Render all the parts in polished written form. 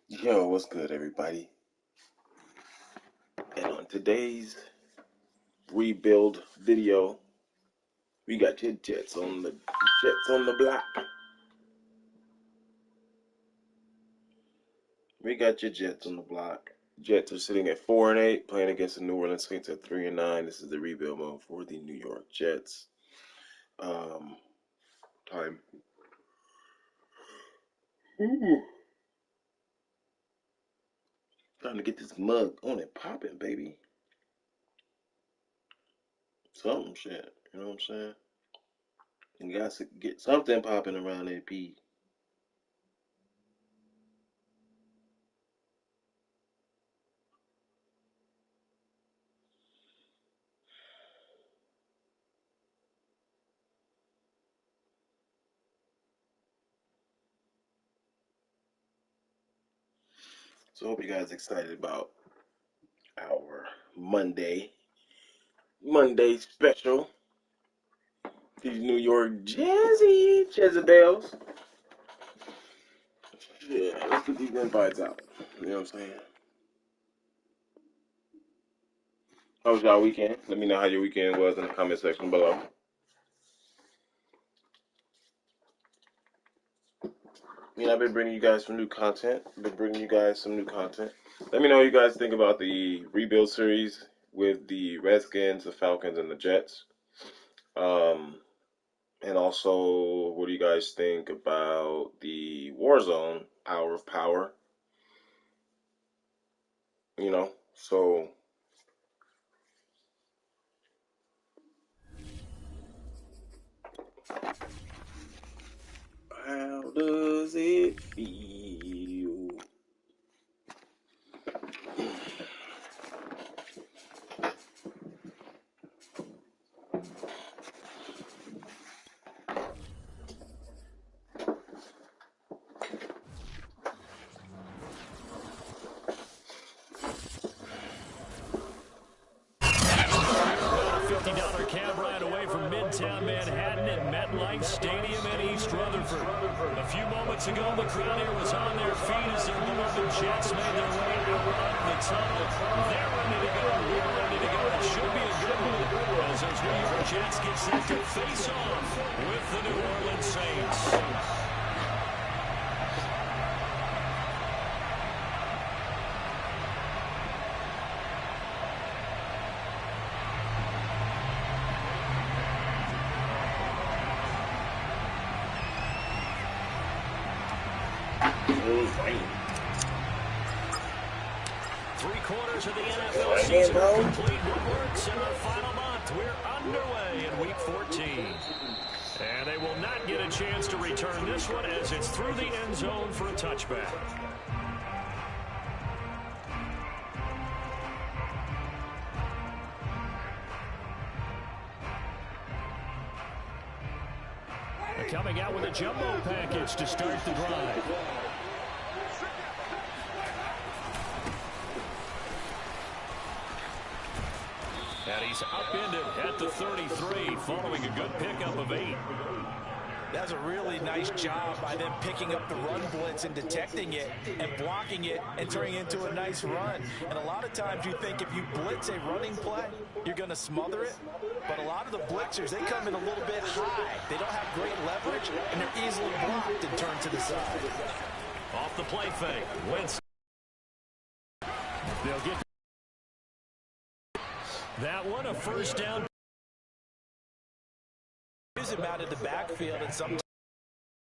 Yo, what's good, everybody? And on today's rebuild video, we got your Jets on the block. We got your Jets on the block. Jets are sitting at 4-8, playing against the New Orleans Saints at 3-9. This is the rebuild mode for the New York Jets. Time. Trying to get this mug on and popping, baby. Something shit, you know what I'm saying? You got to get something popping around AP. So I hope you guys are excited about our Monday special. These New York Jezebels. Yeah, let's get these invites out. You know what I'm saying? How was y'all weekend? Let me know how your weekend was in the comment section below. I've been bringing you guys some new content. Let me know what you guys think about the rebuild series with the Redskins, the Falcons, and the Jets. And also, what do you guys think about the Warzone Hour of Power? So how does it feel? $50 cab ride away from Midtown Manhattan at MetLife Stadium in East Rutherford. A few moments ago, the crowd here was on their feet as their beloved Jets made their way out of the tunnel. They're ready to go. We're ready to go. It should be a good one as those New York Jets get set to face off with the New Orleans Saints. Three-quarters of the NFL season are complete. What works in the final month? We're underway in Week 14. And they will not get a chance to return this one as it's through the end zone for a touchback. Coming out with a jumbo package to start the drive. And he's upended at the 33 following a good pickup of 8. That's a really nice job by them picking up the run blitz and detecting it and blocking it and turning it into a nice run. And a lot of times you think if you blitz a running play, you're going to smother it. But a lot of the blitzers, they come in a little bit high. They don't have great leverage, and they're easily blocked and turned to the side. Off the play fake. Wentz. They'll get that one, a first down. Use him out of the backfield, and sometimes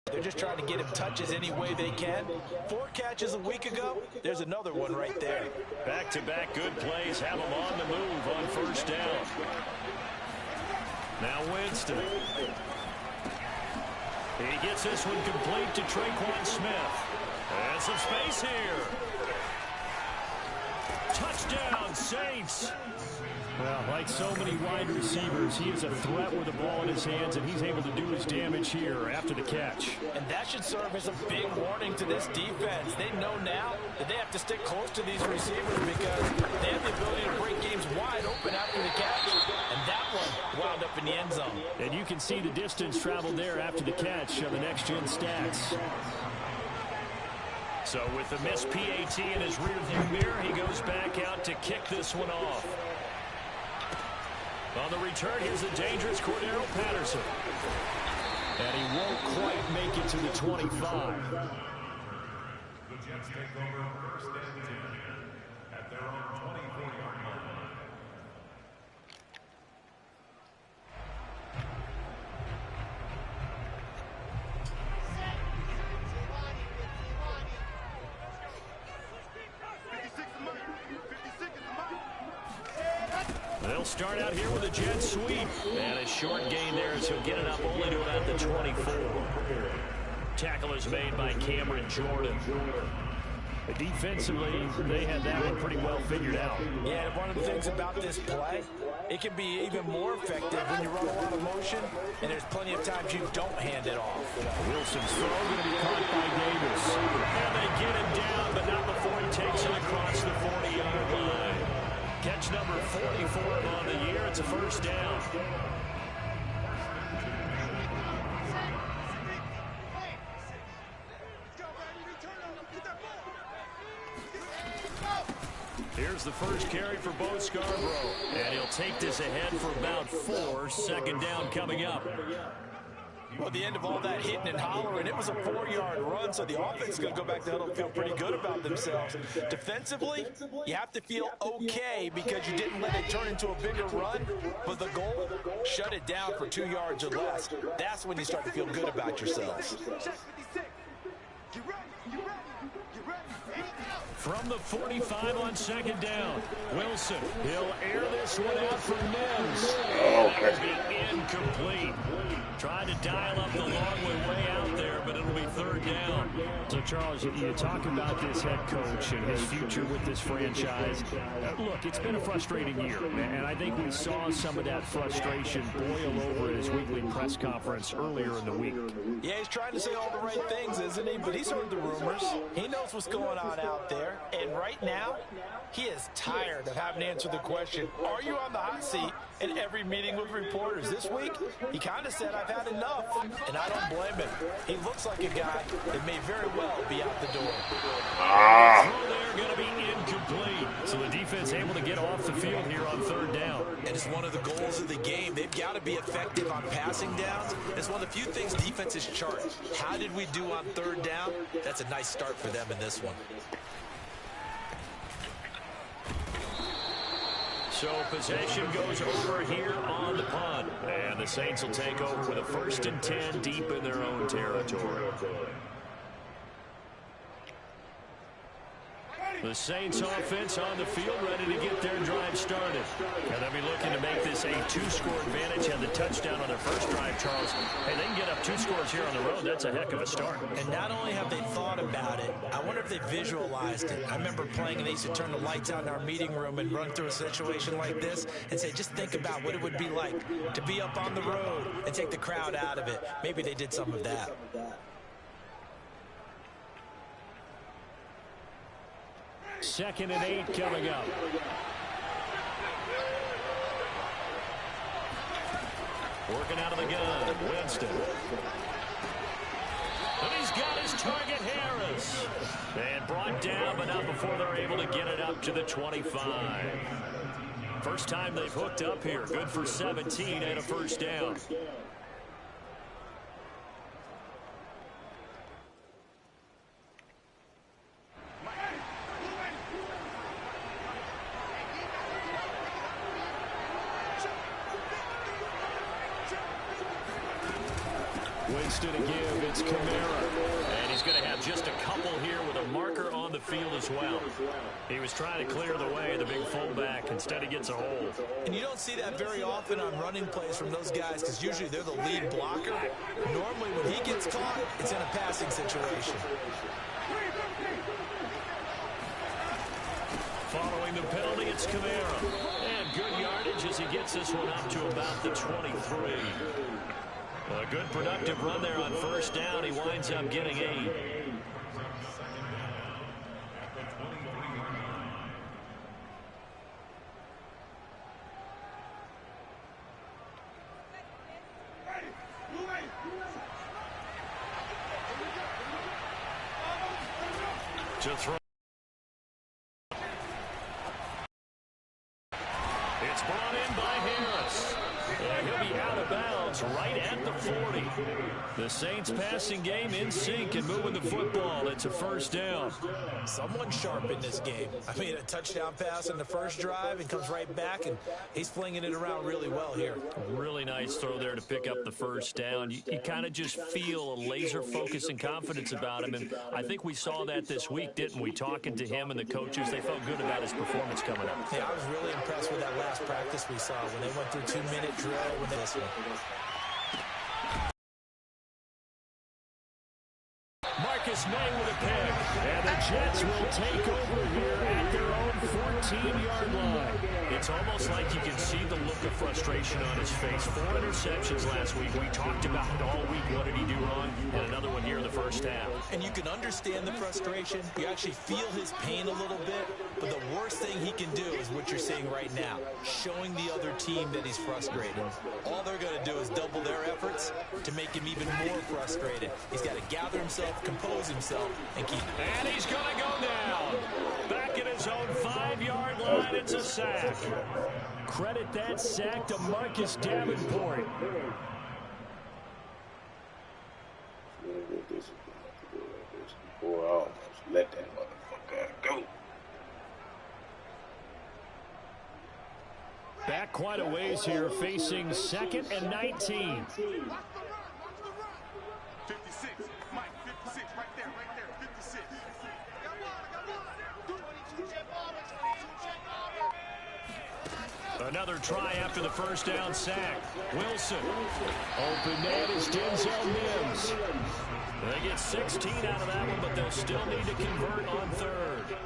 they're just trying to get him touches any way they can. 4 catches a week ago. There's another one right there. Back-to-back good plays have him on the move on first down. Now Winston. He gets this one complete to Traquan Smith. And some space here. Touchdown, Saints. Well, like so many wide receivers, he is a threat with the ball in his hands, and he's able to do his damage here after the catch. And that should serve as a big warning to this defense. They know now that they have to stick close to these receivers because they have the ability to break games wide open after the catch. And that one wound up in the end zone. And you can see the distance traveled there after the catch on the next-gen stats. So with the missed PAT in his rearview mirror, he goes back out to kick this one off. On the return, here's a dangerous Cordero Patterson. And he won't quite make it to the 25. The Jets take over first and 10 at their own 24-yard line. They'll start out here with a jet sweep. And a short gain there as he'll get it up only to about the 24. Tackle is made by Cameron Jordan. Defensively, they had that one pretty well figured out. Yeah, and one of the things about this play, it can be even more effective when you run a lot of motion, and there's plenty of times you don't hand it off. Wilson's throw going to be caught by Davis. And they get him down, but not before he takes it across the 40-yard line. Catch number 44 on the year. It's a first down. Here's the first carry for Bo Scarborough. And he'll take this ahead for about 4. Second down coming up. Well, the end of all that hitting and hollering, it was a 4-yard run, so the offense is going to go back to huddle and feel pretty good about themselves. Defensively, you have to feel okay because you didn't let it turn into a bigger run, but the goal, shut it down for 2 yards or less. That's when you start to feel good about yourselves. From the 45 on second down, Wilson, he'll air this one out for Mims. That will be incomplete. Trying to dial up the long way out there, but it'll be third down. So, Charles, you talk about this head coach and his future with this franchise. Look, it's been a frustrating year, and I think we saw some of that frustration boil over at his weekly press conference earlier in the week. Yeah, he's trying to say all the right things, isn't he? But he's heard the rumors. He knows what's going on out there. And right now, he is tired of having to answer the question, are you on the hot seat in every meeting with reporters? This week, he kind of said, I've had enough, and I don't blame him. He looks like a guy that may very well be out the door. Throw there going to be incomplete. So the defense able to get off the field here on third down. And it's one of the goals of the game. They've got to be effective on passing downs. It's one of the few things defenses chart. How did we do on third down? That's a nice start for them in this one. So possession goes over here on the punt. And the Saints will take over with a 1st and 10 deep in their own territory. The Saints offense on the field ready to get their drive started. And they'll be looking to make this a 2-score advantage. Had the touchdown on their first drive, Charles. Hey, they can get up 2 scores here on the road. That's a heck of a start. And not only have they thought about it, I wonder if they visualized it. I remember playing and they used to turn the lights out in our meeting room and run through a situation like this and say, just think about what it would be like to be up on the road and take the crowd out of it. Maybe they did some of that. Second and 8 coming up. Working out of the gun, Winston. And he's got his target, Harris. And brought down, but not before they're able to get it up to the 25. First time they've hooked up here. Good for 17 and a first down. Winston to give, it's Kamara. And he's going to have just a couple here with a marker on the field as well. He was trying to clear the way, the big fullback. Instead he gets a hold. And you don't see that very often on running plays from those guys because usually they're the lead blocker. Normally when he gets caught, it's in a passing situation. following the penalty, it's Kamara. And good yardage as he gets this one up to about the 23. A good productive run there on first down. He winds up getting 8. To throw. It's brought in by Harris. And he'll be out of bounds right at the 40. The Saints passing game in sync and moving the football. It's a first down. Someone sharp in this game. I mean, a touchdown pass in the first drive and comes right back, and he's flinging it around really well here. Really nice throw there to pick up the first down. You kind of just feel a laser focus and confidence about him, and I think we saw that this week, didn't we? Talking to him and the coaches, they felt good about his performance coming up. Yeah, I was really impressed with that last practice we saw when they went through 2-minute drill with this one. Marcus May with a pick, and the Jets will take over here at their own 14-yard line. It's almost like you can see the look of frustration on his face. 4 interceptions last week. We talked about it all week. What did he do wrong? And another one here in the first half. And you can understand the frustration. You actually feel his pain a little bit. But the worst thing he can do is what you're seeing right now, showing the other team that he's frustrated. All they're going to do is double their efforts to make him even more frustrated. He's got to gather himself, compose himself, and keep it. And he's going to go down. Back at his own 5-yard line, it's a sack. Credit that sack to Marcus Davenport. Before I almost let that motherfucker go. Back quite a ways here, facing 2nd and 19. 56, Mike, 56, right there, 56. Another try after the first down sack. Wilson. Open man is Denzel Mims. They get 16 out of that one, but they'll still need to convert on 3rd.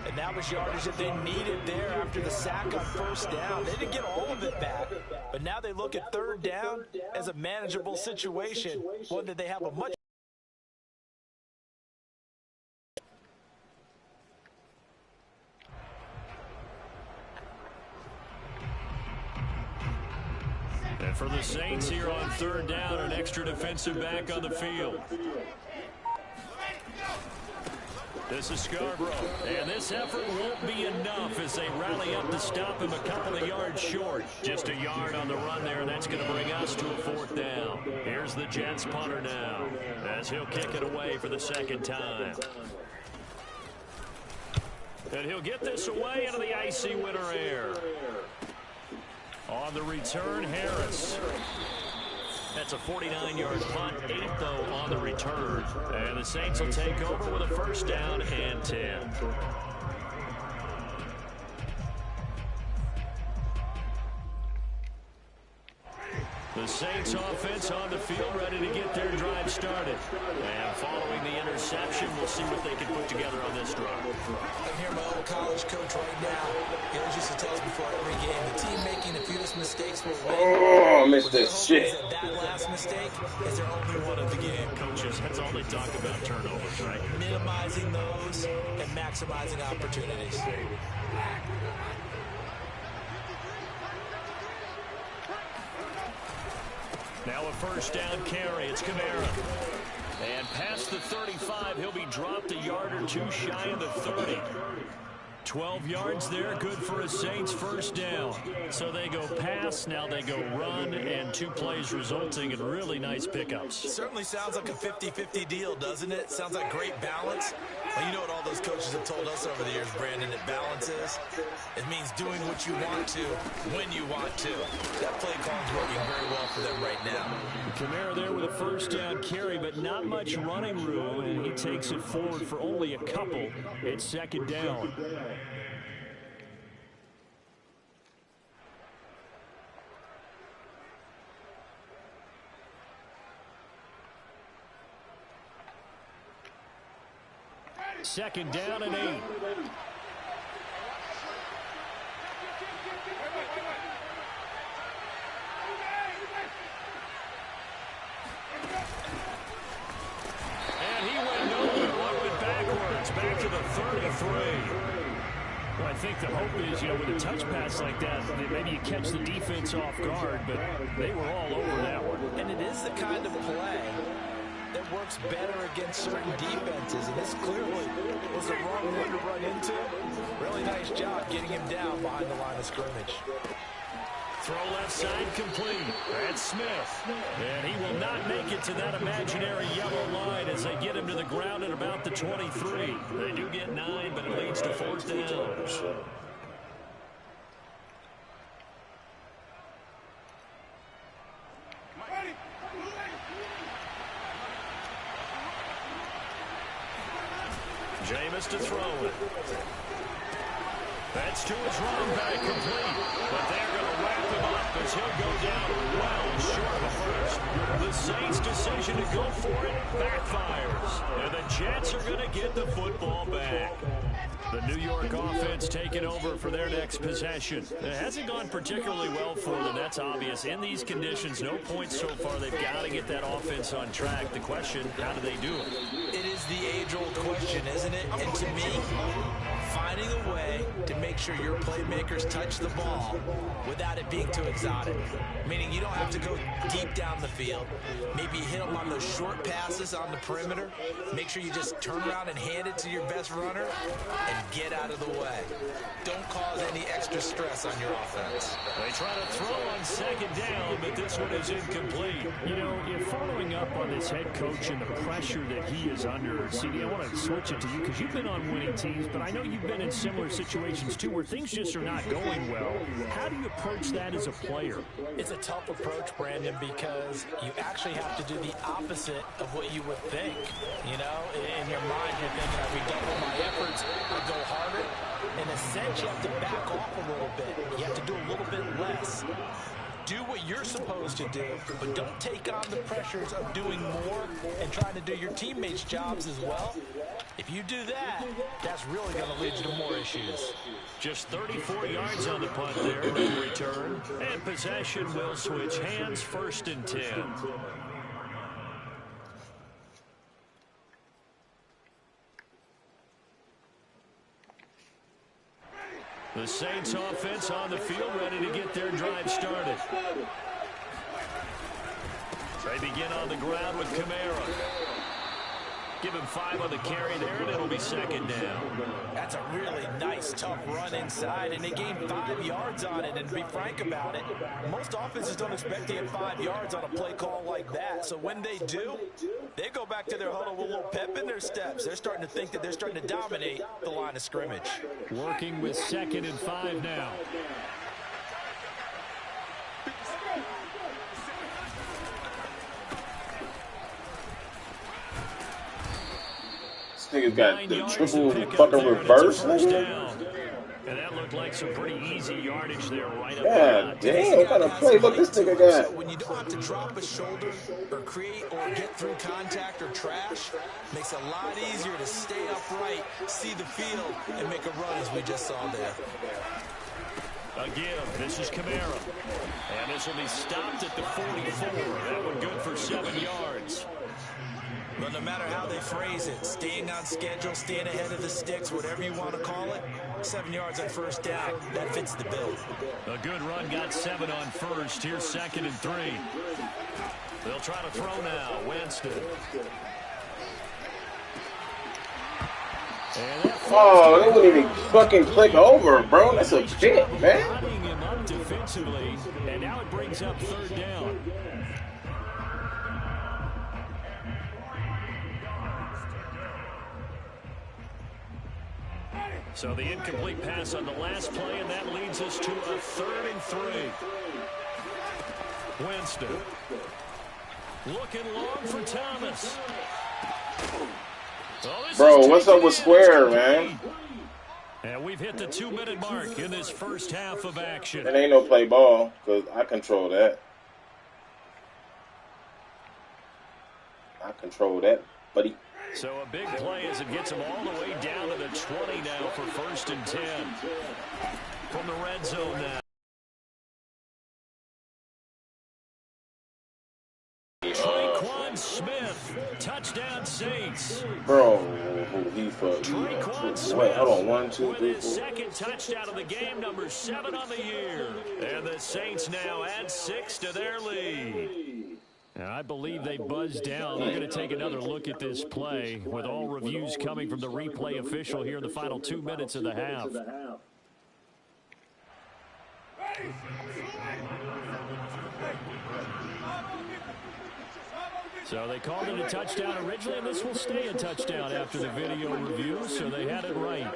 And that was yardage that they needed there after the sack on first down. They didn't get all of it back, but now they look at 3rd down as a manageable situation, one that they have a much. And for the Saints here on 3rd down, an extra defensive back on the field. This is Scarborough, and this effort won't be enough as they rally up to stop him a couple of yards short. Just a yard on the run there, and that's going to bring us to a 4th down. Here's the Jets punter now, as he'll kick it away for the 2nd time. And he'll get this away into the icy winter air. On the return, Harris. That's a 49-yard punt, 8 though on the return. And the Saints will take over with a first down and 10. The Saints offense on the field, ready to get their drive started. And following the interception, we'll see what they can put together on this drive. I hear my old college coach right now. He always used to tell us before every game, the team making the fewest mistakes will win. Oh, I missed that shit. That last mistake is their only one of the game. Coaches, that's all they talk about, turnovers, right? Minimizing those and maximizing opportunities. Now a first down carry. It's Kamara. And past the 35, he'll be dropped a yard or two shy of the 30. 12 yards there, good for a Saints first down. So they go pass, now they go run, and 2 plays resulting in really nice pickups. It certainly sounds like a 50-50 deal, doesn't it? Sounds like great balance. Well, you know what all those coaches have told us over the years, Brandon, that balance is? It means doing what you want to, when you want to. That play call is working very well for them right now. Kamara there with a first down carry, but not much running room, and he takes it forward for only a couple. It's second down. Second down and 8. think the hope is, you know, with a touch pass like that maybe you catch the defense off guard, but they were all over that one. And it is the kind of play that works better against certain defenses, and this clearly was the wrong one to run into. Really nice job getting him down behind the line of scrimmage. Throw left side complete. That's Smith. And he will not make it to that imaginary yellow line as they get him to the ground at about the 23. They do get 9, but it leads to 4th down. Jameis to throw it. That's to his run back complete. But they're going to wrap him up as he'll go down well short of a first. The Saints' decision to go for it backfires. And the Jets are going to get the football back. The New York offense taking over for their next possession. It hasn't gone particularly well for them. That's obvious. In these conditions, no points so far. They've got to get that offense on track. The question, how do they do it? It is the age-old question, isn't it? And to me, finding a way to make sure your playmakers touch the ball without it being too exotic. Meaning you don't have to go deep down the field. Maybe you hit them on those short passes on the perimeter. Make sure you just turn around and hand it to your best runner and get out of the way. Don't cause any extra stress on your offense. They try to throw on 2nd down, but this one is incomplete. You know, if following up on this head coach and the pressure that he is under, CD, I want to switch it to you because you've been on winning teams, but I know you've been in similar situations too where things just are not going well. How do you approach that as a player? It's a tough approach, Brandon, because you actually have to do the opposite of what you would think. You know, in your mind, you're thinking, if we double my efforts, I'll go harder. In a sense, you have to back off a little bit. You have to do a little bit less. Do what you're supposed to do, but don't take on the pressures of doing more and trying to do your teammates' jobs as well. If you do that, that's really going to lead you to more issues. Just 34 yards on the punt there, no return. And possession will switch hands, 1st and 10. The Saints offense on the field, ready to get their drive started. They begin on the ground with Kamara. Give him 5 on the carry there, and it'll be 2nd down. That's a really nice, tough run inside, and they gained 5 yards on it. And to be frank about it, most offenses don't expect to get 5 yards on a play call like that. So when they do, they go back to their huddle with a little pep in their steps. They're starting to think that they're starting to dominate the line of scrimmage. Working with 2nd and 5 now. This nigga's got the triple fucking reverse. And that looked like some pretty easy yardage there right up God damn, what kind of play look this nigga got? So when you don't have to drop a shoulder or create or get through contact or trash, makes it a lot easier to stay upright, see the field, and make a run as we just saw there. Again, this is Kamara. And this will be stopped at the 44. That one good for 7 yards. But no matter how they phrase it, staying on schedule, staying ahead of the sticks, whatever you want to call it, 7 yards on 1st down, that fits the bill. A good run, got 7 on 1st. Here's 2nd and 3. They'll try to throw now. Winston. Oh, they wouldn't even fucking click over, bro. That's a pick, man. Running him up defensively, and now it brings up 3rd down. So the incomplete pass on the last play, and that leads us to a 3rd and 3. Winston. Looking long for Thomas. Bro, what's up with Square, man? And we've hit the 2-minute mark in this first half of action. It ain't no play ball, because I control that. I control that, buddy. So a big play as it gets them all the way down to the 20 now for 1st and 10. From the red zone now. Smith, touchdown, Saints. Bro, he fucked. Wait, hold on. 1, 2, 3, 4. Second touchdown of the game, number 7 on the year. And the Saints now add 6 to their lead. Now, I believe they buzzed down. We're going to take another look at this play with all reviews coming from the replay official here in the final 2 minutes of the half. So they called it a touchdown originally, and this will stay a touchdown after the video review, so they had it right.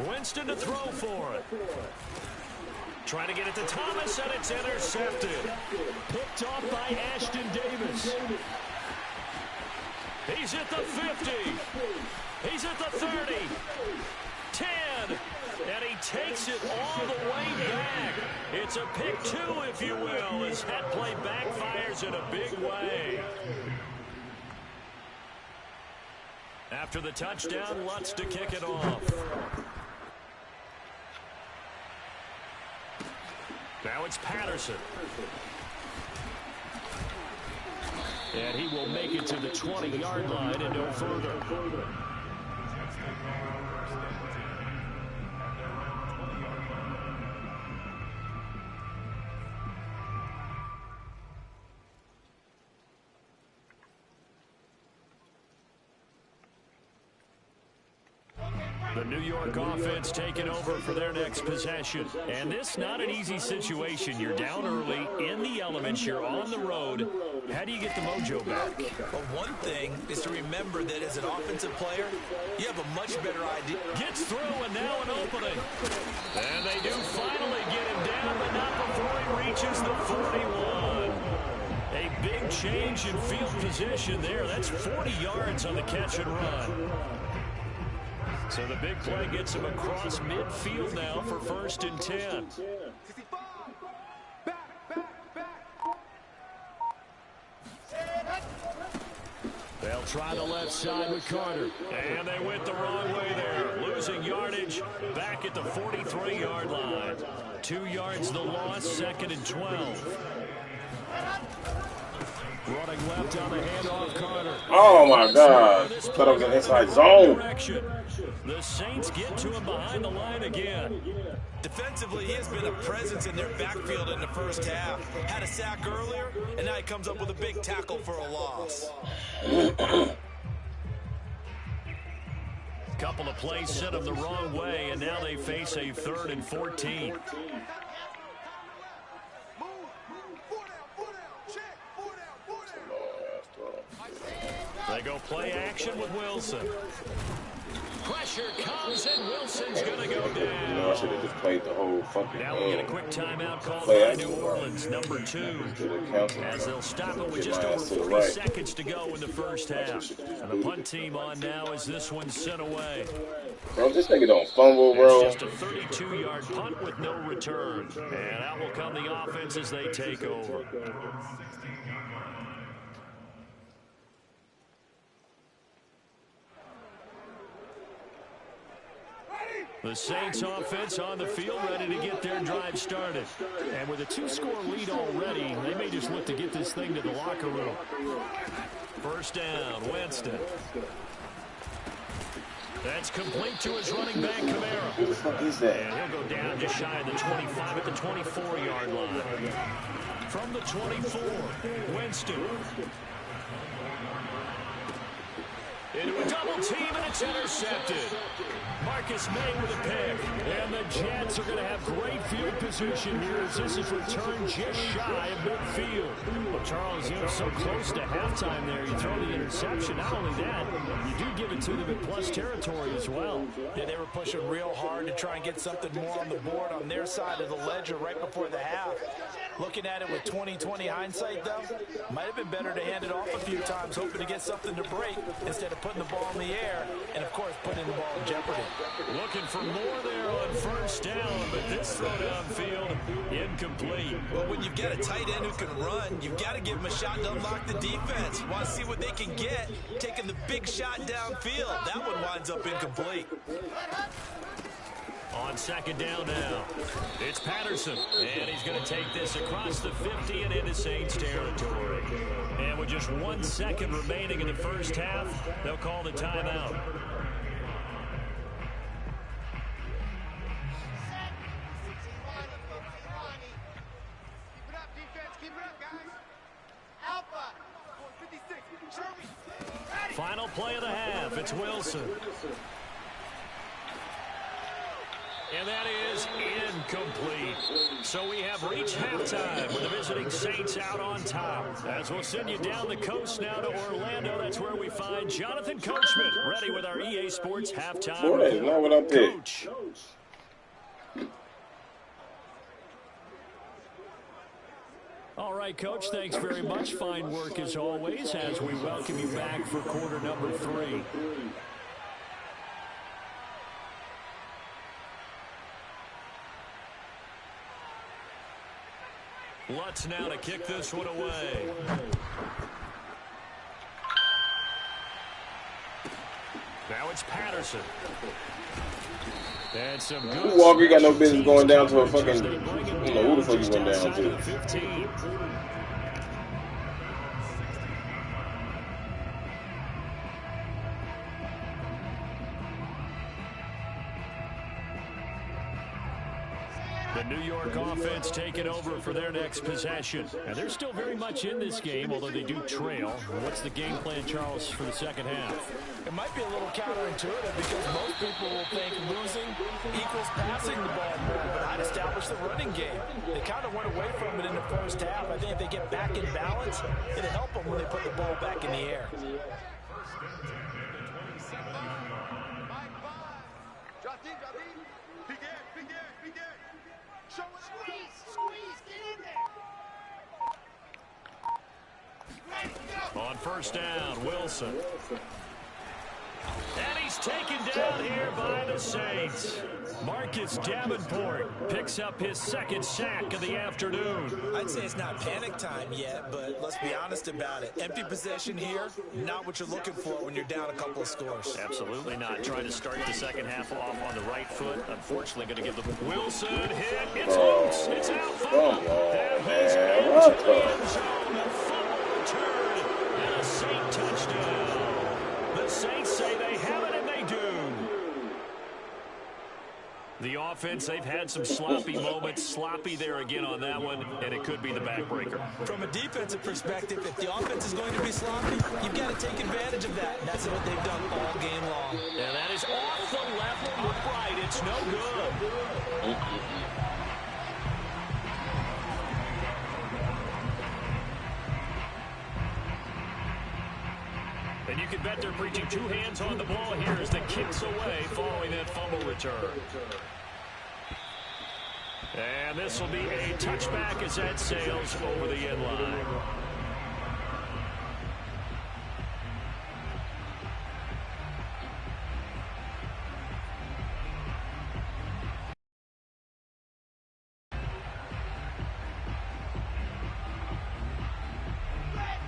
Winston to throw for it. Trying to get it to Thomas, and it's intercepted. Picked off by Ashton Davis. He's at the 50. He's at the 30. 10. And he takes it all the way back. It's a pick 2, if you will, as that play backfires in a big way. After the touchdown, Lutz to kick it off. Now it's Patterson. And he will make it to the 20-yard line and no further. The New York offense taking over for their next possession. And this not an easy situation. You're down early, in the elements, you're on the road. How do you get the mojo back? Well, one thing is to remember that as an offensive player, you have a much better idea. Gets through, and now an opening. And they do finally get him down, but not before he reaches the 41. A big change in field position there. That's 40 yards on the catch and run. So the big play gets him across midfield now for 1st and 10. They'll try the left side with Carter. And they went the wrong way there. Losing yardage back at the 43-yard line. 2 yards the loss, 2nd and 12. Running left on the handoff, Carter. Oh my God! Thought I was in inside zone. The Saints get to him behind the line again. Defensively, he has been a presence in their backfield in the first half. Had a sack earlier, and now he comes up with a big tackle for a loss. Couple of plays sent him the wrong way, and now they face a 3rd and 14. They go play action with Wilson. Pressure comes, and Wilson's going to go down. You know, I should have just played the whole fucking Now we get a quick timeout called play by New Orleans, number 2. As they'll stop it with just over 40 seconds to go in the first half. And the punt team on now as this one's sent away. Bro, this nigga don't fumble, bro. It's just a 32-yard punt with no return. And out will come the offense as they take over. The Saints offense on the field, ready to get their drive started. And with a 2-score lead already, they may just look to get this thing to the locker room. First down, Winston. That's complete to his running back, Kamara. Who the fuck is that? And he'll go down just shy of the 25 at the 24-yard line. From the 24, Winston. Into a double team, and it's intercepted. Marcus May with a pick. And the Jets are going to have great field position here as this is returned just shy of midfield. Well, Charles, you know, so close to halftime there. You throw the interception. Not only that, you do give it to them in plus territory as well. Yeah, they were pushing real hard to try and get something more on the board on their side of the ledger right before the half. Looking at it with 20/20 hindsight, though, might have been better to hand it off a few times, hoping to get something to break instead of putting the ball in the air and, of course, putting the ball in jeopardy. Looking for more there on first down, but this throw downfield incomplete. Well, when you've got a tight end who can run, you've got to give him a shot to unlock the defense. You want to see what they can get, taking the big shot downfield. That one winds up incomplete. On on second down now. It's Patterson, and he's going to take this across the 50 and into Saints territory. And with just 1 second remaining in the first half, they'll call the timeout. Final play of the half. It's Wilson. And that is incomplete. So we have reached halftime with the visiting Saints out on top. As we'll send you down the coast now to Orlando, that's where we find Jonathan Coachman, ready with our EA Sports halftime Boy, that's not what I picked. Coach. All right, Coach, thanks very much. Fine work as always as we welcome you back for quarter number 3. Lutz now to kick this one away. Now it's Patterson. And some good Walker got no business going down to a fucking, you know, who the fuck he went down to. The New York offense taking over for their next possession. And they're still very much in this game, although they do trail. What's the game plan, Charles, for the second half? It might be a little counterintuitive because most people will think losing equals passing the ball more, but I'd establish the running game. They kind of went away from it in the first half. I think if they get back in balance, it'll help them when they put the ball back in the air. On first down, Wilson. And he's taken down here by the Saints. Marcus Davenport picks up his second sack of the afternoon. I'd say it's not panic time yet, but let's be honest about it. Empty possession here, not what you're looking for when you're down a couple of scores. Absolutely not. Trying to start the second half off on the right foot. Unfortunately, going to give the Wilson hit. It's loose. It's out. Fumble. And he's into the end zone. A fumble return and a Saint touchdown. The Saints say they have it, and they do. The offense, they've had some sloppy moments. Sloppy there again on that one, and it could be the backbreaker. From a defensive perspective, if the offense is going to be sloppy, you've got to take advantage of that. And that's what they've done all game long. And that is off the left upright. It's no good. And you can bet they're preaching 2 hands on the ball here as the kick's away following that fumble return. And this will be a touchback as that sails over the end line.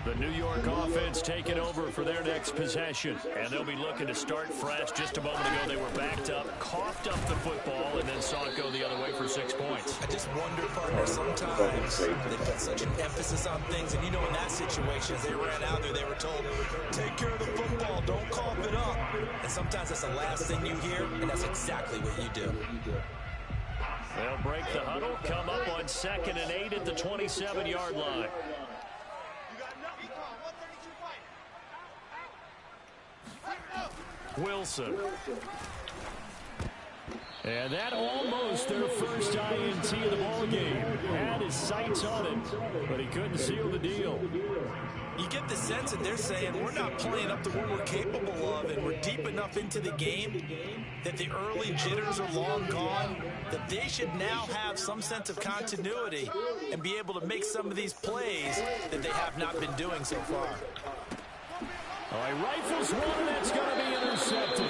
The New York offense taking over for their next possession. And they'll be looking to start fresh. Just a moment ago, they were backed up, coughed up the football, and then saw it go the other way for 6 points. I just wonder, partner, sometimes they put such an emphasis on things. And, you know, in that situation, as they ran out there, they were told, take care of the football, don't cough it up. And sometimes that's the last thing you hear, and that's exactly what you do. They'll break the huddle, come up on 2nd and 8 at the 27-yard line. Wilson. And that almost their first INT of the ball game. Had his sights on it, but he couldn't seal the deal. You get the sense that they're saying we're not playing up to what we're capable of, and we're deep enough into the game that the early jitters are long gone, that they should now have some sense of continuity and be able to make some of these plays that they have not been doing so far. All right, rifles one, and it's going to be intercepted.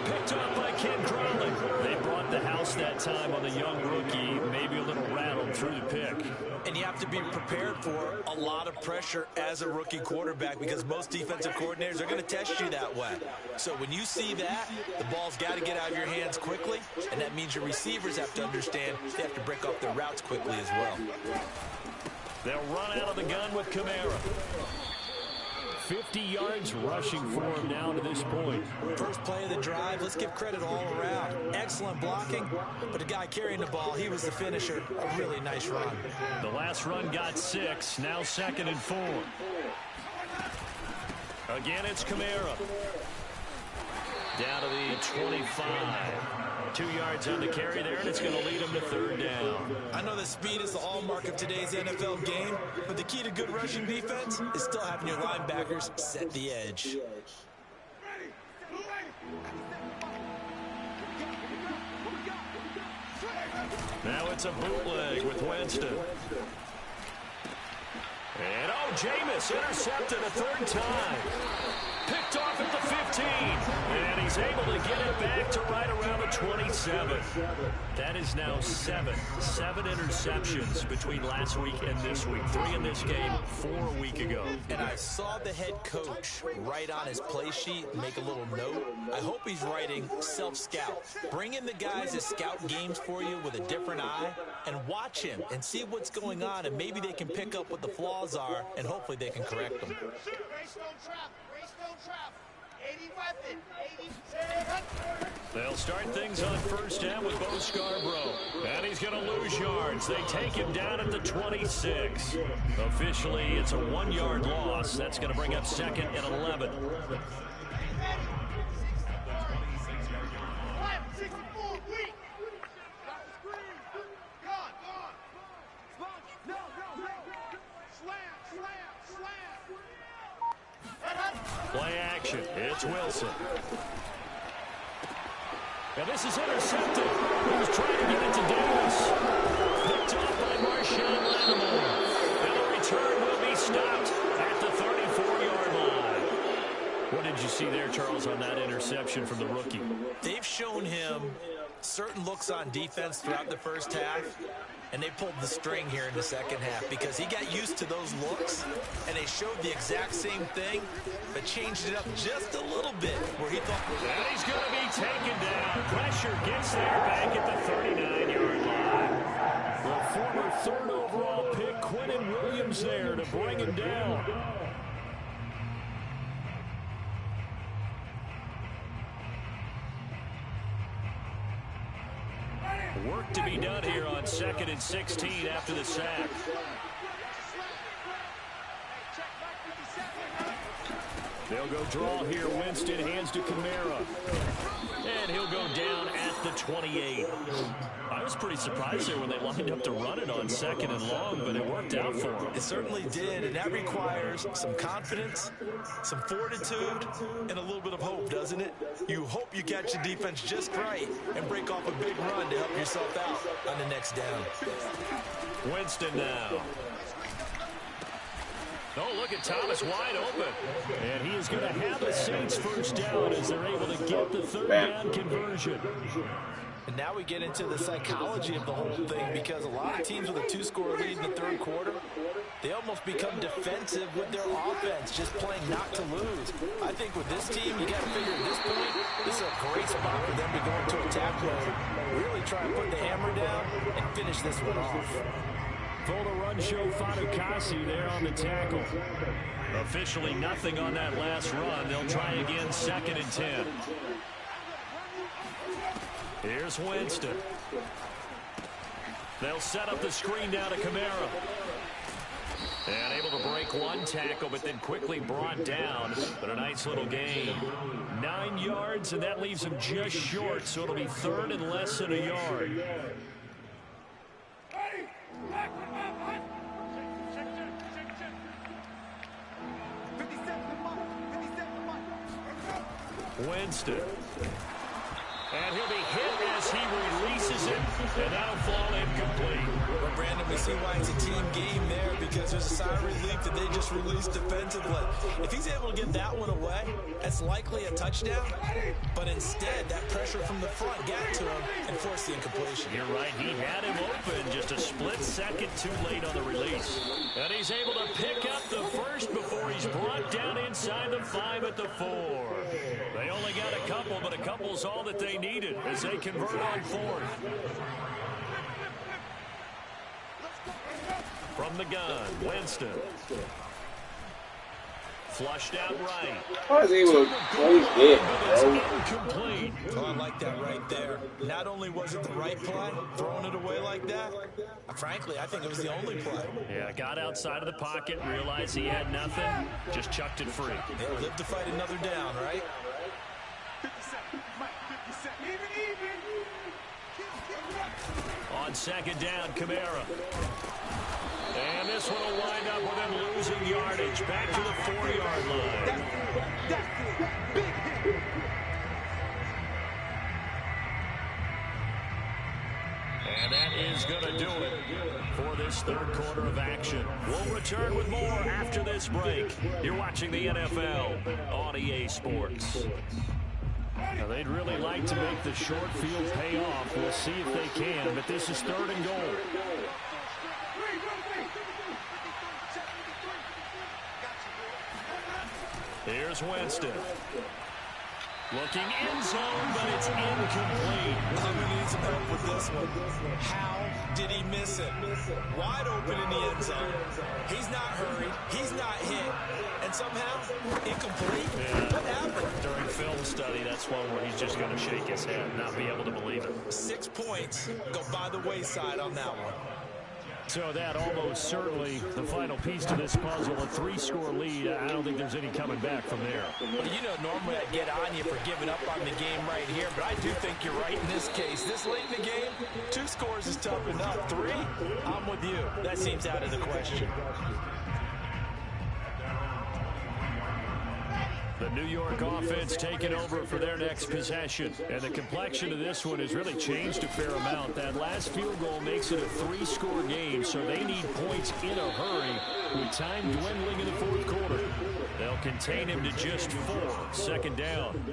Picked up by Ken Crowley. They brought the house house that time on the young rookie, maybe a little rattled through the pick. And you have to be prepared for a lot of pressure as a rookie quarterback because most defensive coordinators are going to test you that way. So when you see that, the ball's got to get out of your hands quickly, and that means your receivers have to understand they have to break off their routes quickly as well. They'll run out of the gun with Kamara. 50 yards rushing for him now to this point. First play of the drive, let's give credit all around. Excellent blocking, but the guy carrying the ball, he was the finisher. A really nice run. The last run got 6, now 2nd and 4. Again, it's Kamara. Down to the 25. 2 yards on the carry there, and it's going to lead him to 3rd down. I know that speed is the hallmark of today's NFL game, but the key to good rushing defense is still having your linebackers set the edge. Now it's a bootleg with Winston. And, Jameis intercepted a 3rd time. Picked off at the 15. And he's able to get it back to right around the 27. That is now 7 interceptions between last week and this week. 3 in this game, 4 a week ago. And I saw the head coach write on his play sheet, make a little note. I hope he's writing self-scout. Bring in the guys that scout games for you with a different eye and watch him and see what's going on, and maybe they can pick up what the flaws are, and hopefully they can correct them. They'll start things on 1st down with Bo Scarborough. And he's going to lose yards. They take him down at the 26. Officially, it's a 1-yard loss. That's going to bring up 2nd and 11. Play action. It's Wilson. And this is intercepted. He was trying to get it to Davis. Picked off by Marshawn Lattimore. And the return will be stopped at the 34-yard line. What did you see there, Charles, on that interception from the rookie? They've shown him certain looks on defense throughout the first half, and they pulled the string here in the second half because he got used to those looks, and they showed the exact same thing, but changed it up just a little bit where he thought... And he's going to be taken down. Pressure gets there back at the 39-yard line. The former 3rd overall pick, Quinnen Williams, there to bring him down. Work to be done here on 2nd and 16 after the sack. They'll go draw here. Winston hands to Kamara. And he'll go down at the 28. I was pretty surprised there when they lined up to run it on 2nd and long, but it worked out for him. It certainly did, and that requires some confidence, some fortitude, and a little bit of hope, doesn't it? You hope you catch the defense just right and break off a big run to help yourself out on the next down. Winston now. Oh, look at Thomas wide open. And he is going to have the Saints 1st down as they're able to get the 3rd down conversion. And now we get into the psychology of the whole thing, because a lot of teams with a 2-score lead in the 3rd quarter, they almost become defensive with their offense, just playing not to lose. I think with this team, you got to figure at this point, this is a great spot for them to go into attack mode, really try and put the hammer down and finish this one off. Full to run show Fatukasi there on the tackle. Officially nothing on that last run. They'll try again 2nd and 10. Here's Winston. They'll set up the screen down to Kamara. And able to break one tackle, but then quickly brought down. But a nice little gain. 9 yards, and that leaves him just short, so it'll be 3rd and less than a yard. Winston. And he'll be hit as he releases it, and that'll fall incomplete. Well, Brandon, we see why it's a team game there, because there's a sigh of relief that they just released defensively. If he's able to get that one away, that's likely a touchdown. But instead, that pressure from the front got to him, and force the incompletion. You're right. He had him open just a split second too late on the release. And he's able to pick up the first before he's brought down inside the 5 at the 4. They only got a couple, but a couple's all that they needed as they convert on 4th. From the gun, Winston. Flushed out right. How is he able to play it, bro? Incomplete. Oh, I like that right there. Not only was it the right play, throwing it away like that, frankly, I think it was the only play. Yeah, got outside of the pocket, realized he had nothing, just chucked it free. They live to fight another down, right? 50 seconds, Mike, 50 seconds. Even. On second down, Kamara. And this one will wind up with him losing yardage. Back to the 4-yard line. That's it. Big hit. And that is going to do it for this third quarter of action. We'll return with more after this break. You're watching the NFL on EA Sports. Now, they'd really like to make the short field pay off. We'll see if they can, but this is 3rd and goal. Here's Winston. Looking end zone, but it's incomplete. I'm going to need some help with this one. How did he miss it? Wide open in the end zone. He's not hurried. He's not hit. And somehow, incomplete? Yeah. What happened? During film study, that's one where he's just going to shake his head, not be able to believe it. 6 points go by the wayside on that one. So that almost certainly the final piece to this puzzle, a 3-score lead. I don't think there's any coming back from there. Well, you know, normally I get on you for giving up on the game right here, but I do think you're right in this case. This late in the game, 2 scores is tough enough. 3, I'm with you. That seems out of the question. The New York offense taking over for their next possession. And the complexion of this one has really changed a fair amount. That last field goal makes it a 3-score game, so they need points in a hurry with time dwindling in the 4th quarter. They'll contain him to just 4. 2nd down.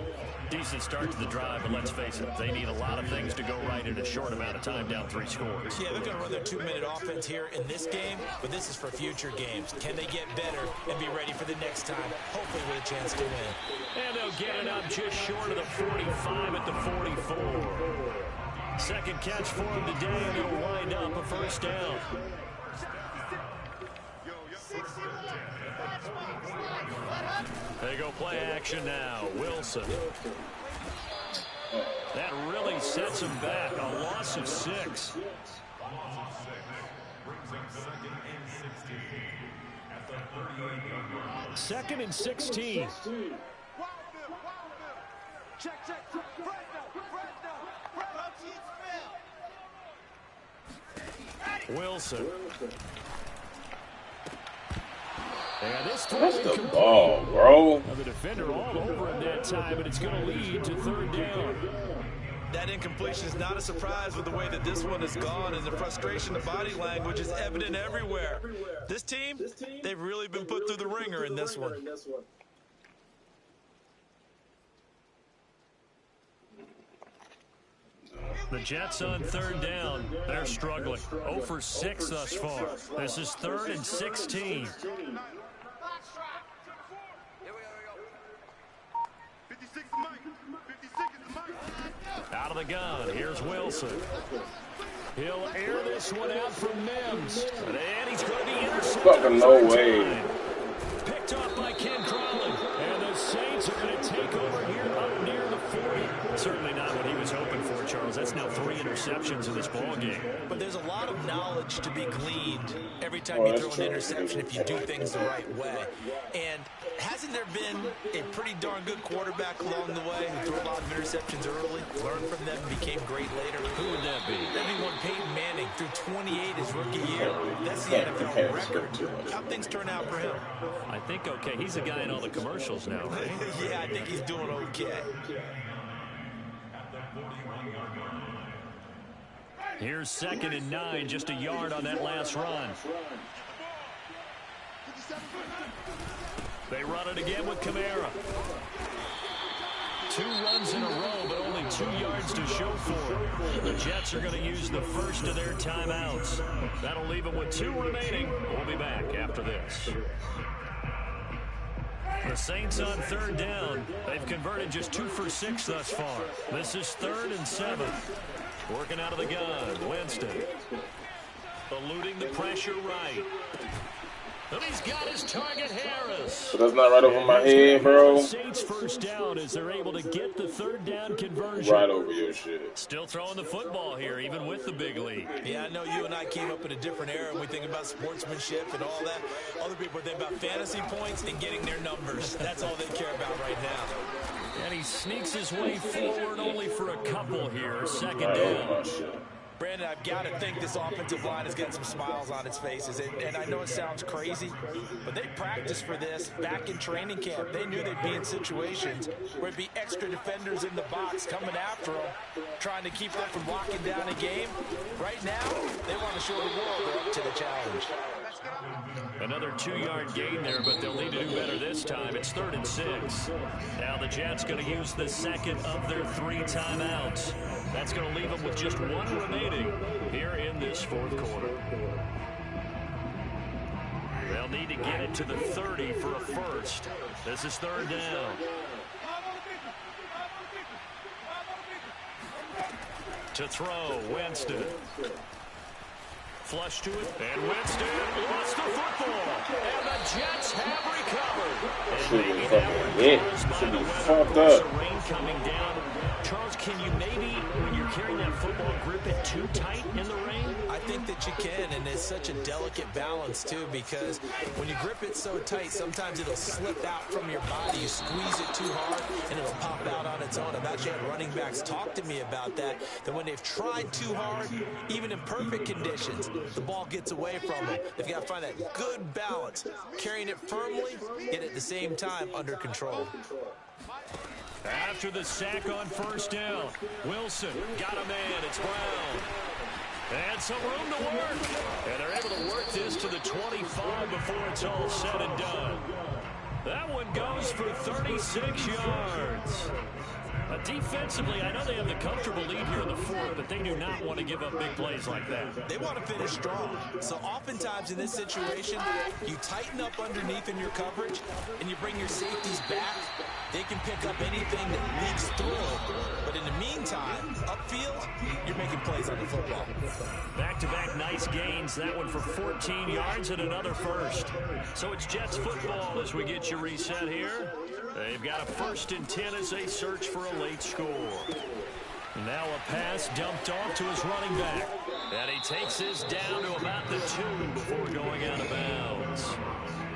Decent start to the drive, but let's face it, they need a lot of things to go right in a short amount of time, down 3 scores. Yeah, they're going to run their 2-minute offense here in this game, but this is for future games. Can they get better and be ready for the next time, hopefully with a chance to win? And they'll get it up just short of the 45 at the 44. 2nd catch for him today, and they'll wind up a 1st down. They go play action now. Wilson. That really sets him back. A loss of 6. Second and 16. Wilson. And this time That's the ball, bro. the defender all over him that time, but it's going to lead to 3rd down. That incompletion is not a surprise with the way that this one has gone, and the frustration, the body language is evident everywhere. This team, they've really been put through the ringer in this one. The Jets on 3rd down. They're struggling. 0 for 6 thus far. This is 3rd and 16. 56 Mike. 56 is Mike. Out of the gun. Here's Wilson. He'll air this one out from Mims. And he's going to be intercepted. Fucking no way. Picked off by Ken Crowley. And the Saints are going to take over here up near the 40. Certainly not what he was hoping for, Charles. That's now 3 interceptions in this ball game. But there's a lot of knowledge to be gleaned every time you throw an interception if you do things the right way. And hasn't there been a pretty darn good quarterback along the way who threw a lot of interceptions early, learned from them, and became great later? Who would that be? That'd be one Peyton Manning threw 28 his rookie year. That's the NFL record. How'd things turn out for him? I think okay. He's the guy in all the commercials now, right? Yeah, I think he's doing okay. Here's 2nd and 9, just a yard on that last run. They run it again with Kamara. 2 runs in a row, but only 2 yards to show for it. The Jets are going to use the first of their timeouts. That'll leave them with 2 remaining. We'll be back after this. The Saints on 3rd down. They've converted just 2 for 6 thus far. This is 3rd and 7. Working out of the gun, Winston. Eluding the pressure right. And he's got his target, Harris. So that's not right over my head, bro. Saints first down as they're able to get the 3rd down conversion. Right over your shit. Still throwing the football here, even with the big lead. Yeah, I know you and I came up in a different era and we think about sportsmanship and all that. Other people think about fantasy points and getting their numbers. That's all they care about right now. And he sneaks his way forward only for a couple here. 2nd Right over my down. shit. Brandon, I've got to think this offensive line has got some smiles on its faces. And I know it sounds crazy, but they practiced for this back in training camp. They knew they'd be in situations where it'd be extra defenders in the box coming after them, trying to keep them from locking down a game. Right now, they want to show the world they're up to the challenge. Another 2-yard gain there, but they'll need to do better this time. It's 3rd and 6. Now the Jets going to use the second of their 3 timeouts. That's going to leave them with just 1 remaining here in this 4th quarter. They'll need to get it to the 30 for a first. This is 3rd down. To throw, Winston. Flush to it, and Winston lost the football. And the Jets have recovered. Should be fucking lit. Should be fucked up. Rain coming down. Charles, can you maybe, when you're carrying that football, grip it too tight in the rain? I think that you can, and it's such a delicate balance, too, because when you grip it so tight, sometimes it'll slip out from your body. You squeeze it too hard, and it'll pop out on its own. I've actually had running backs talk to me about that when they've tried too hard, even in perfect conditions, the ball gets away from them. They've got to find that good balance, carrying it firmly, yet at the same time under control. After the sack on 1st down, Wilson got a man. It's Brown. And some room to work. And they're able to work this to the 25 before it's all said and done. That one goes for 36 yards. Defensively, I know they have the comfortable lead here in the 4th, but they do not want to give up big plays like that. They want to finish strong. So oftentimes in this situation, you tighten up underneath in your coverage, and you bring your safeties back. They can pick up anything that leaks through. But in the meantime, upfield, you're making plays on the football. Back-to-back nice gains. That one for 14 yards and another first. So it's Jets football as we get you reset here. They've got a 1st and 10 as they search for a late score. Now a pass dumped off to his running back. And he takes this down to about the 2 before going out of bounds.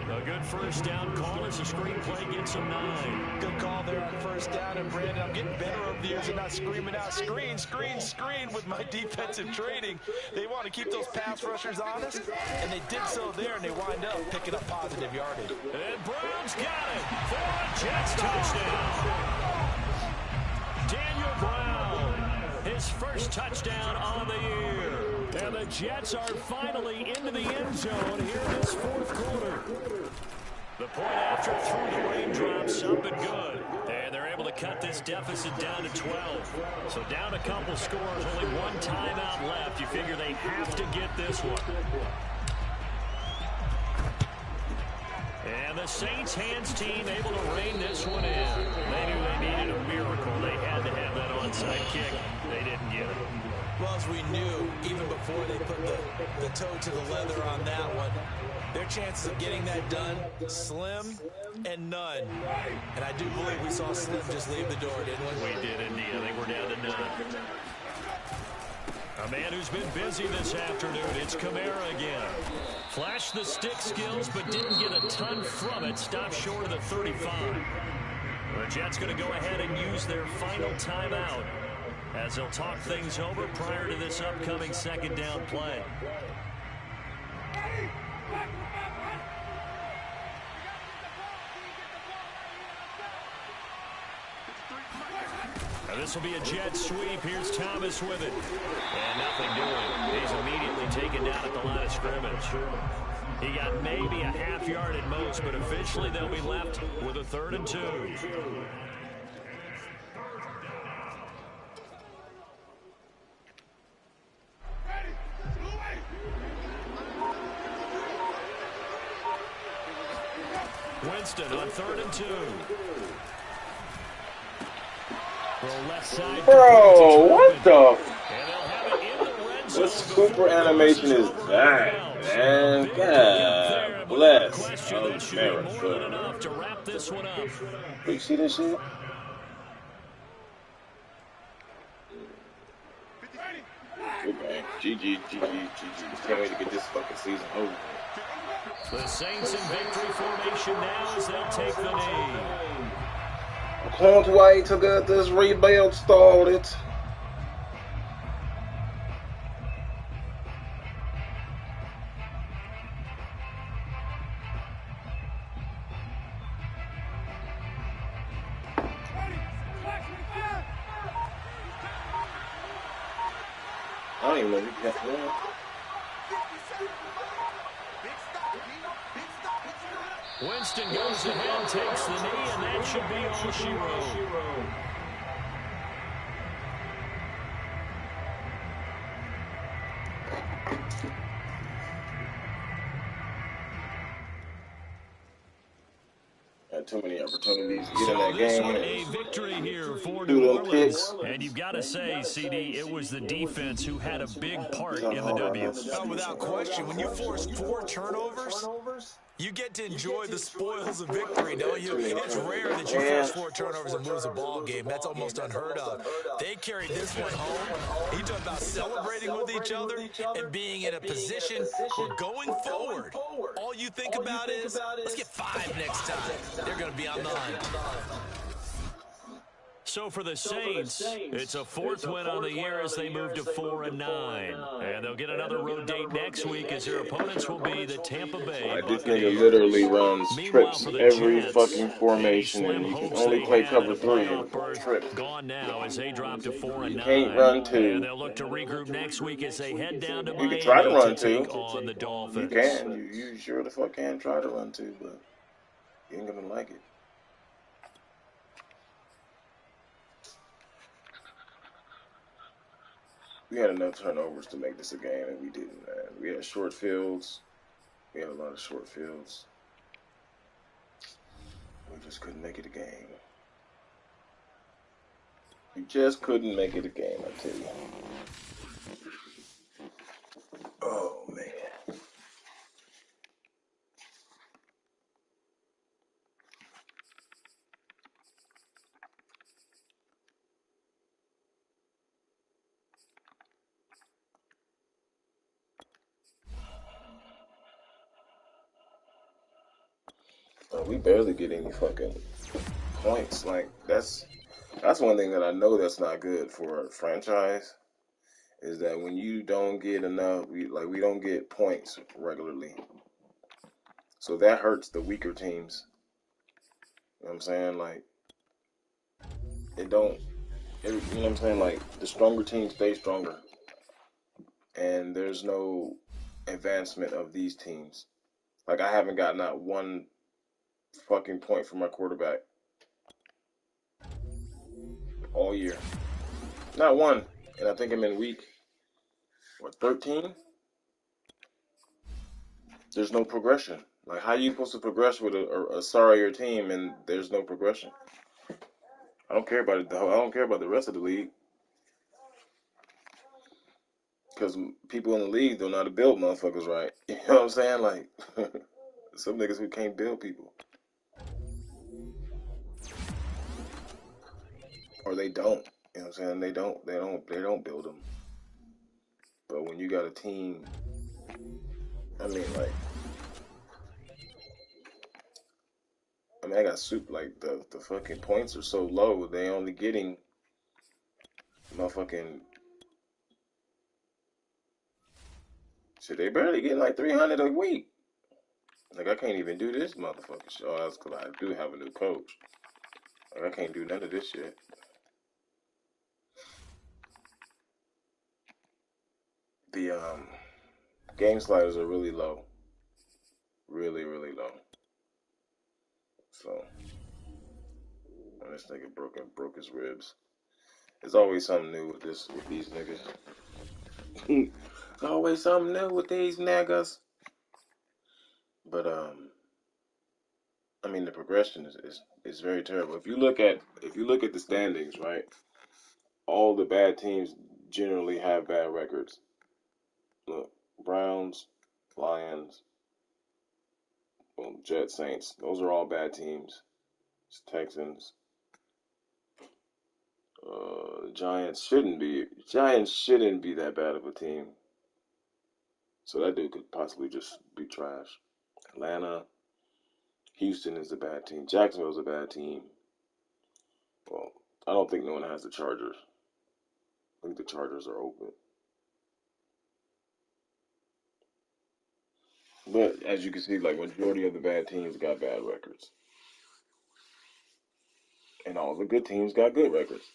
A good 1st down call as the screenplay gets him 9. Good call there on 1st down. And Brandon, I'm getting better over the years and not screaming out screen, screen, screen with my defensive training. They want to keep those pass rushers honest, and they did so there, and they wind up picking up positive yardage. And Brown's got it for a Jets touchdown. Daniel Brown, his 1st touchdown on the year. And the Jets are finally into the end zone here in this 4th quarter. The point after through the raindrops up and good. And they're able to cut this deficit down to 12. So down a couple scores, only 1 timeout left. You figure they have to get this one. And the Saints hands team able to rein this one in. They knew they needed a miracle. They had to have that onside kick. They didn't get it. Well, as we knew, even before they put the toe to the leather on that one, their chances of getting that done, slim and none. And I do believe we saw Slim just leave the door, didn't we? We did indeed. I think we're down to none. A man who's been busy this afternoon, it's Kamara again. Flashed the stick skills, but didn't get a ton from it. Stopped short of the 35. The Jets going to go ahead and use their final timeout as they'll talk things over prior to this upcoming 2nd down play. Now this will be a jet sweep. Here's Thomas with it. And nothing doing. He's immediately taken down at the line of scrimmage. He got maybe a half yard at most, but officially they'll be left with a 3rd and 2. Winston on 3rd and 2. Left side. Bro, what the? And they'll have it in the red zone. What super animation is that, man? God bless America. Enough to wrap this one up. Do you see this shit? Good game. GG. Can't wait to get this fucking season over. The Saints in victory formation now as they'll take the knee. Can't wait to get this rebuild started. I don't even know if you can get one. Winston goes ahead, takes the knee, and that should be all she wrote. Had too many opportunities to get in that game. A victory here for Do New them Orleans. picks. And you've got to say, CD, it was the defense who had a big part in the W. Oh, without question. When you force 4 turnovers, you get to enjoy the spoils of victory, don't you? It's rare that you force 4 turnovers and lose a ball game. That's almost unheard of. They carried this one home. You talk about celebrating with each other and being in a position where going forward, all you think about is, let's get 5 next time. They're going to be on the hunt. So for the Saints, it's a 4th win on the year as they move to 4-9. And they'll get another road date next week as their opponents will be the Tampa Bay This Buccaneers. nigga literally runs trips every fucking formation, and you can only play cover 3 trips. Gone now as they drop to 4-9. You can't run 2. And they'll look to regroup next week as they head down to Miami You can try to run 2. take on the Dolphins. You can. You sure the fuck can try to run 2, but you ain't gonna like it. We had enough turnovers to make this a game, and we didn't, man. We had short fields. We had a lot of short fields. We just couldn't make it a game. We just couldn't make it a game, I tell you. Oh, man. We barely get any fucking points. Like, that's one thing that I know that's not good for a franchise, is that when you don't get enough, we don't get points regularly. So that hurts the weaker teams. You know what I'm saying? Like, you know what I'm saying? Like, the stronger teams stay stronger. And there's no advancement of these teams. Like, I haven't gotten out one fucking point from my quarterback all year. Not one. And I think I'm in week, 13? There's no progression. Like, how are you supposed to progress with a sorrier team and there's no progression? I don't care about it. I don't care about the rest of the league. Because people in the league don't know how to build motherfuckers right. You know what I'm saying? Like, some niggas who can't build people. Or they don't. You know what I'm saying? They don't build them. But when you got a team, I got soup, like, the fucking points are so low, they only getting motherfucking shit, they barely getting like 300 a week. Like, I can't even do this motherfucking shit. Oh, that's because I do have a new coach. Like, I can't do none of this shit. The game sliders are really low. Really, really low. So, and this nigga broke his ribs. There's always something new with these niggas. Always something new with these niggas. But I mean, the progression is very terrible. If you look at the standings, right, all the bad teams generally have bad records. Look, Browns, Lions, well, Jets, Saints, those are all bad teams. Texans, Giants shouldn't be that bad of a team. So that dude could possibly just be trash. Atlanta, Houston is a bad team. Jacksonville's a bad team. Well, I don't think no one has the Chargers. I think the Chargers are open. But as you can see, like majority of the bad teams got bad records. And all the good teams got good records.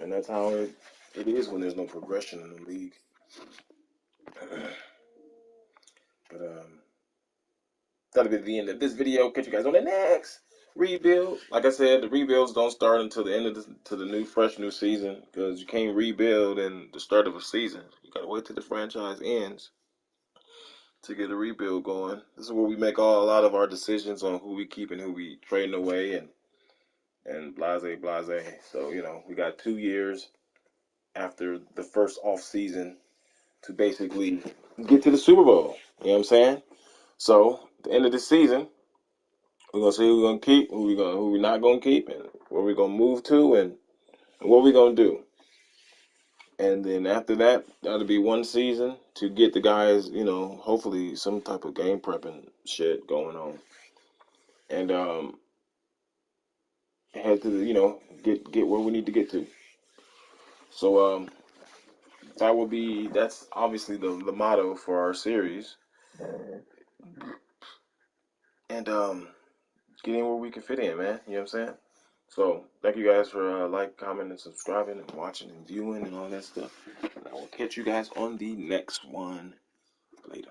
And that's how it is when there's no progression in the league. But that'll be the end of this video. Catch you guys on the next rebuild. Like I said, the rebuilds don't start until the end of the new season, because you can't rebuild in the start of a season. You gotta wait till the franchise ends to get a rebuild going. This is where we make a lot of our decisions on who we keep and who we trading away and blase. So, we got 2 years after the first off season to basically get to the Super Bowl. You know what I'm saying? So at the end of the season, we're gonna see who we're gonna keep, who we're not gonna keep, and where we're gonna move to, and what we're gonna do. And then after that, that'll be one season to get the guys, hopefully some type of game prepping shit going on, and head to the, get where we need to get to. So that's obviously the motto for our series, and getting where we can fit in, man. You know what I'm saying? So thank you guys for commenting, and subscribing, and watching, and viewing, and all that stuff. And I will catch you guys on the next one. Later.